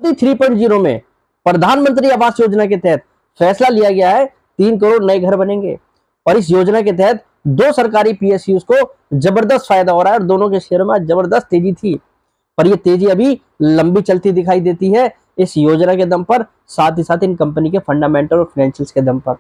3.0 में प्रधानमंत्री आवास योजना के तहत फैसला लिया गया है 3 करोड़ नए घर बनेंगे और इस योजना के तहत 2 सरकारी पीएसयूज को जबरदस्त फायदा हो रहा है और दोनों के शेयरों में जबरदस्त तेजी थी। पर यह तेजी अभी लंबी चलती दिखाई देती है इस योजना के दम पर, साथ ही साथ इन कंपनी के फंडामेंटल और फाइनेंशियल्स के दम पर।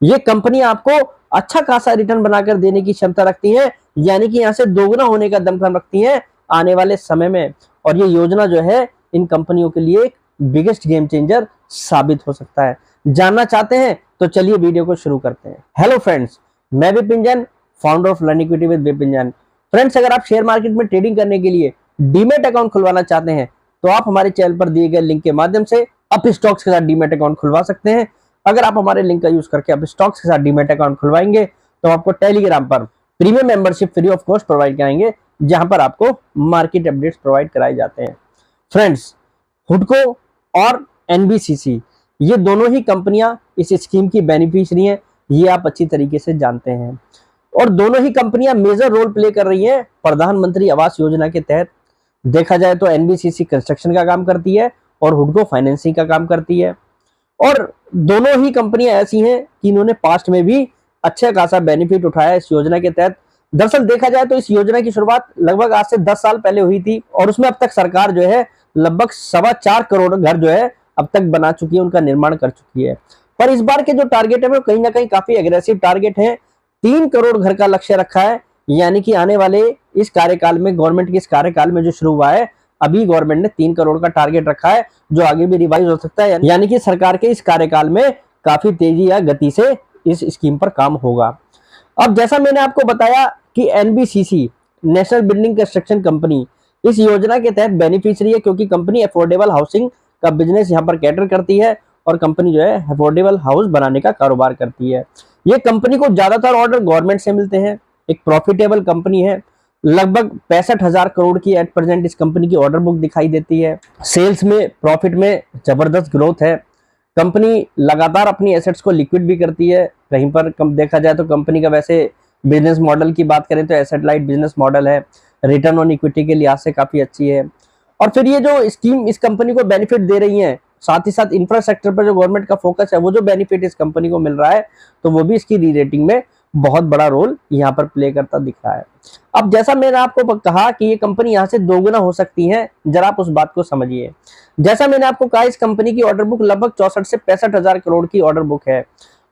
ये कंपनी आपको अच्छा खासा रिटर्न बनाकर देने की क्षमता रखती है, यानी कि यहां से दोगुना होने का दमखम रखती है आने वाले समय में। और ये योजना जो है इन कंपनियों के लिए एक बिगेस्ट गेम चेंजर साबित हो सकता है। जानना चाहते हैं तो चलिए वीडियो को शुरू करते हैं। हेलो फ्रेंड्स, मैं Vipin Jain, founder of learn equity with Vipin Jain. Friends, अगर आप शेयर मार्केट में ट्रेडिंग करने के लिए डीमेट अकाउंट खुलवाना चाहते हैं तो आप हमारे चैनल पर दिए गए लिंक के माध्यम से अप स्टॉक्स के साथ डीमेट अकाउंट खुलवा सकते हैं। अगर आप हमारे लिंक का यूज करके अप स्टॉक्स के साथ डीमेट अकाउंट खुलवाएंगे तो आपको टेलीग्राम पर premium membership free of cost provide कराएंगे, जहां पर आपको मार्केट अपडेट्स प्रोवाइड कराए जाते हैं। फ्रेंड्स, हुडको और एनबीसीसी ये दोनों ही कंपनियां इस स्कीम की बेनिफिशियरी हैं, ये आप अच्छी तरीके से जानते हैं। और दोनों ही कंपनियां मेजर रोल प्ले कर रही हैं प्रधानमंत्री आवास योजना के तहत। देखा जाए तो एनबीसीसी कंस्ट्रक्शन का काम करती है और हुडको फाइनेंसिंग का काम करती है। और दोनों ही कंपनियां ऐसी हैं कि इन्होंने पास्ट में भी अच्छा खासा बेनिफिट उठाया इस योजना के तहत। दरअसल देखा जाए तो इस योजना की शुरुआत लगभग आज से 10 साल पहले हुई थी और उसमें अब तक सरकार जो है लगभग 4.25 करोड़ घर जो है अब तक बना चुकी है, उनका निर्माण कर चुकी है। पर इस बार के जो टारगेट है वो कहीं ना कहीं काफी एग्रेसिव टारगेट है। 3 करोड़ घर का लक्ष्य रखा है, यानी कि आने वाले इस कार्यकाल में, गवर्नमेंट के इस कार्यकाल में जो शुरू हुआ है, अभी गवर्नमेंट ने 3 करोड़ का टारगेट रखा है, जो आगे भी रिवाइज हो सकता है। यानी कि सरकार के इस कार्यकाल में काफी तेजी या गति से इस स्कीम पर काम होगा। अब जैसा मैंने आपको बताया कि NBCC national building construction company इस योजना के तहत बेनिफिशियरी है, क्योंकि कंपनी अफोर्डेबल हाउसिंग का बिजनेस यहाँ पर कैटर करती है और कंपनी जो है अफोर्डेबल हाउस बनाने का कारोबार करती है। ये कंपनी को ज्यादातर ऑर्डर गवर्नमेंट से मिलते हैं, एक प्रॉफिटेबल कंपनी है। लगभग 65,000 करोड़ की एट प्रेजेंट इस कंपनी की ऑर्डर बुक दिखाई देती है। सेल्स में, प्रॉफिट में जबरदस्त ग्रोथ है। कंपनी लगातार अपनी एसेट्स को लिक्विड भी करती है। कहीं पर देखा जाए तो कंपनी का वैसे बिजनेस मॉडल की बात करें तो एसेट लाइट बिजनेस मॉडल है, रिटर्न ऑन इक्विटी के लिहाज से काफी अच्छी है। और फिर ये जो स्कीम इस कंपनी को बेनिफिट दे रही है, साथ ही साथ इंफ्रास्ट्रक्चर पर जो गवर्नमेंट का फोकस है, वो जो बेनिफिट इस कंपनी को मिल रहा है, तो वो भी इसकी री रेटिंग में बहुत बड़ा रोल यहाँ पर प्ले करता दिख रहा है। अब जैसा मैंने आपको कहा कि ये कंपनी यहाँ से दोगुना हो सकती है, जरा आप उस बात को समझिए। जैसा मैंने आपको कहा, इस कंपनी की ऑर्डर बुक लगभग 64 से 65,000 करोड़ की ऑर्डर बुक है।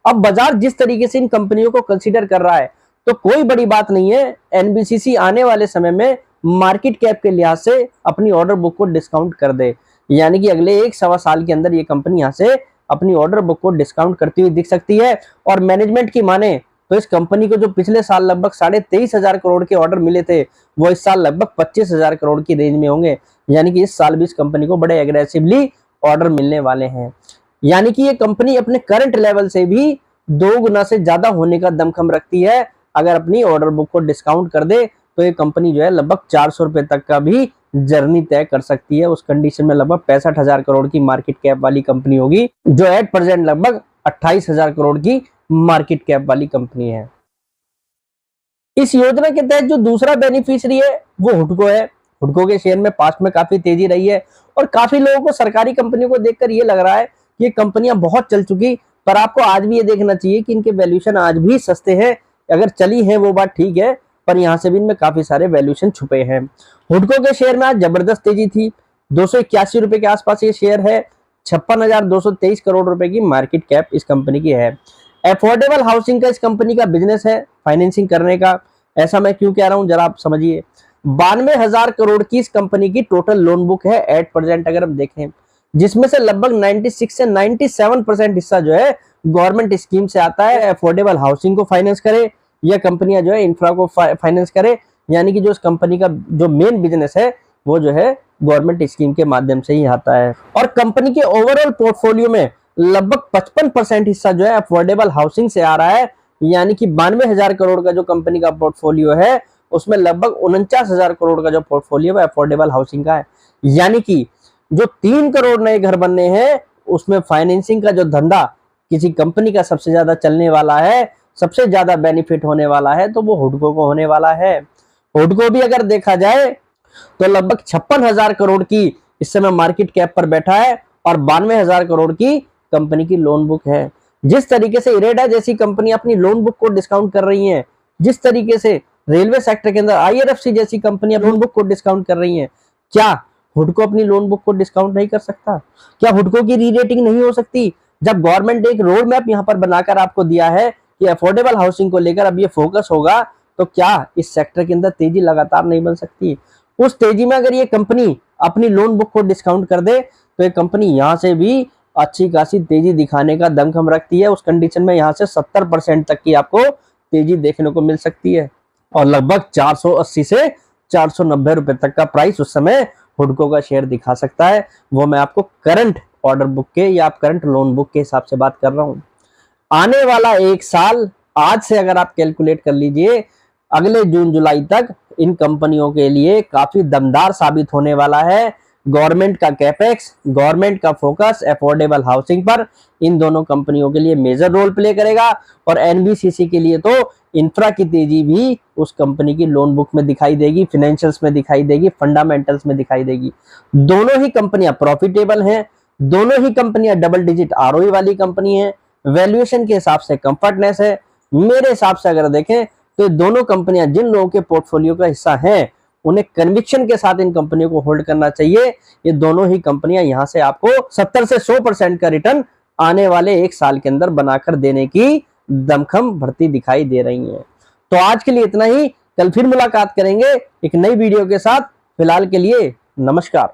अब बाजार जिस तरीके से इन कंपनियों को कंसीडर कर रहा है, तो कोई बड़ी बात नहीं है एनबीसीसी आने वाले समय में मार्केट कैप के लिहाज से अपनी ऑर्डर बुक को डिस्काउंट कर दे, यानी कि अगले 1-1.25 साल के अंदर ये कंपनी यहाँ से अपनी ऑर्डर बुक को डिस्काउंट करती हुई दिख सकती है। और मैनेजमेंट की माने तो इस कंपनी को जो पिछले साल लगभग 23,500 करोड़ के ऑर्डर मिले थे, वो इस साल लगभग 25,000 करोड़ की रेंज में होंगे, यानी कि इस साल भी इस कंपनी को बड़े एग्रेसिवली ऑर्डर मिलने वाले हैं। यानी कि ये कंपनी अपने करंट लेवल से भी 2 गुना से ज्यादा होने का दमखम रखती है। अगर अपनी ऑर्डर बुक को डिस्काउंट कर दे तो ये कंपनी जो है लगभग 400 रुपए तक का भी जर्नी तय कर सकती है। उस कंडीशन में लगभग 65,000 करोड़ की मार्केट कैप वाली कंपनी होगी, जो एट प्रेजेंट लगभग 28,000 करोड़ की मार्केट कैप वाली कंपनी है। इस योजना के तहत जो दूसरा बेनिफिशियरी है वो हुडको है। हुडको के शेयर में पास्ट में काफी तेजी रही है और काफी लोगों को सरकारी कंपनियों को देखकर ये लग रहा है कि ये कंपनियां बहुत चल चुकी, पर आपको आज भी ये देखना चाहिए कि इनके वैल्यूएशन आज भी सस्ते हैं। अगर चली है वो बात ठीक है, पर यहाँ से भी इनमें काफी सारे वैल्यूएशन छुपे हैं। हुडको के शेयर में आज जबरदस्त तेजी थी, 281 रुपए के आसपास ये शेयर है। 56,223 करोड़ रुपए की मार्केट कैप इस कंपनी की है। अफोर्डेबल हाउसिंग का इस कंपनी का बिजनेस है, फाइनेंसिंग करने का। ऐसा मैं क्यों कह रहा हूं, जरा आप समझिए। 92,000 करोड़ की इस कंपनी की टोटल लोन बुक है एट प्रेजेंट, अगर हम देखें, जिसमें से लगभग 96 से 97% हिस्सा जो है गवर्नमेंट स्कीम से आता है। अफोर्डेबल हाउसिंग को फाइनेंस करे या कंपनियां जो है इंफ्रा को फाइनेंस करे, यानी कि जो इस कंपनी का जो मेन बिजनेस है वो जो है गवर्नमेंट स्कीम के माध्यम से ही आता है। और कंपनी के ओवरऑल पोर्टफोलियो में लगभग 55% हिस्सा जो है अफोर्डेबल हाउसिंग से आ रहा है, यानी कि 92,000 करोड़ का जो कंपनी का पोर्टफोलियो है उसमें लगभग 49,000 करोड़ का जो पोर्टफोलियो है अफोर्डेबल हाउसिंग का है। यानी कि जो 3 करोड़ नए घर बनने हैं उसमें फाइनेंसिंग का जो धंधा किसी कंपनी का सबसे ज्यादा चलने वाला है, सबसे ज्यादा बेनिफिट होने वाला है, तो वो हुडको को होने वाला है। हुडको भी अगर देखा जाए तो लगभग 56,000 करोड़ की इस समय मार्केट कैप पर बैठा है और 92,000 करोड़ की कंपनी की लोन बुक है। जिस तरीके से इरेडा जैसी कंपनी अपनी लोन बुक को डिस्काउंट कर रही है, जिस तरीके से रेलवे सेक्टर के अंदर आईआरएफसी जैसी कंपनी लोन बुक को डिस्काउंट कर रही है, क्या हुडको अपनी लोन बुक को डिस्काउंट नहीं कर सकता? क्या हुडको की री रेटिंग नहीं हो सकती? जब गवर्नमेंट ने एक रोड मैप यहाँ पर बनाकर आपको दिया है कि अफोर्डेबल हाउसिंग को लेकर अब ये फोकस होगा, तो क्या इस सेक्टर के अंदर तेजी लगातार नहीं बन सकती? उस तेजी में अगर ये कंपनी अपनी लोन बुक को डिस्काउंट कर दे तो ये कंपनी यहाँ से भी अच्छी खासी तेजी दिखाने का दमखम रखती है। उस कंडीशन में यहाँ से 70% तक की आपको तेजी देखने को मिल सकती है और लगभग 480 से 490 रुपए तक का प्राइस उस समय हुडको का शेयर दिखा सकता है। वो मैं आपको करंट ऑर्डर बुक के या आप करंट लोन बुक के हिसाब से बात कर रहा हूं। आने वाला एक साल आज से अगर आप कैलकुलेट कर लीजिए, अगले जून जुलाई तक इन कंपनियों के लिए काफी दमदार साबित होने वाला है। गवर्नमेंट का कैपेक्स, गवर्नमेंट का फोकस अफोर्डेबल हाउसिंग पर इन दोनों कंपनियों के लिए मेजर रोल प्ले करेगा और एनबीसीसी के लिए तो इंफ्रा की तेजी भी उस कंपनी की लोन बुक में दिखाई देगी, फाइनेंशियल्स में दिखाई देगी, फंडामेंटल्स में दिखाई देगी। दोनों ही कंपनियां प्रॉफिटेबल हैं, दोनों ही कंपनियां डबल डिजिट आरओई वाली कंपनी है, वैल्यूएशन के हिसाब से कंफर्टनेस है। मेरे हिसाब से अगर देखें तो दोनों कंपनियां जिन लोगों के पोर्टफोलियो का हिस्सा हैं उन्हें कन्विक्शन के साथ इन कंपनियों को होल्ड करना चाहिए। ये दोनों ही कंपनियां यहां से आपको 70 से 100% का रिटर्न आने वाले एक साल के अंदर बनाकर देने की दमखम भरती दिखाई दे रही हैं। तो आज के लिए इतना ही, कल फिर मुलाकात करेंगे एक नई वीडियो के साथ। फिलहाल के लिए नमस्कार।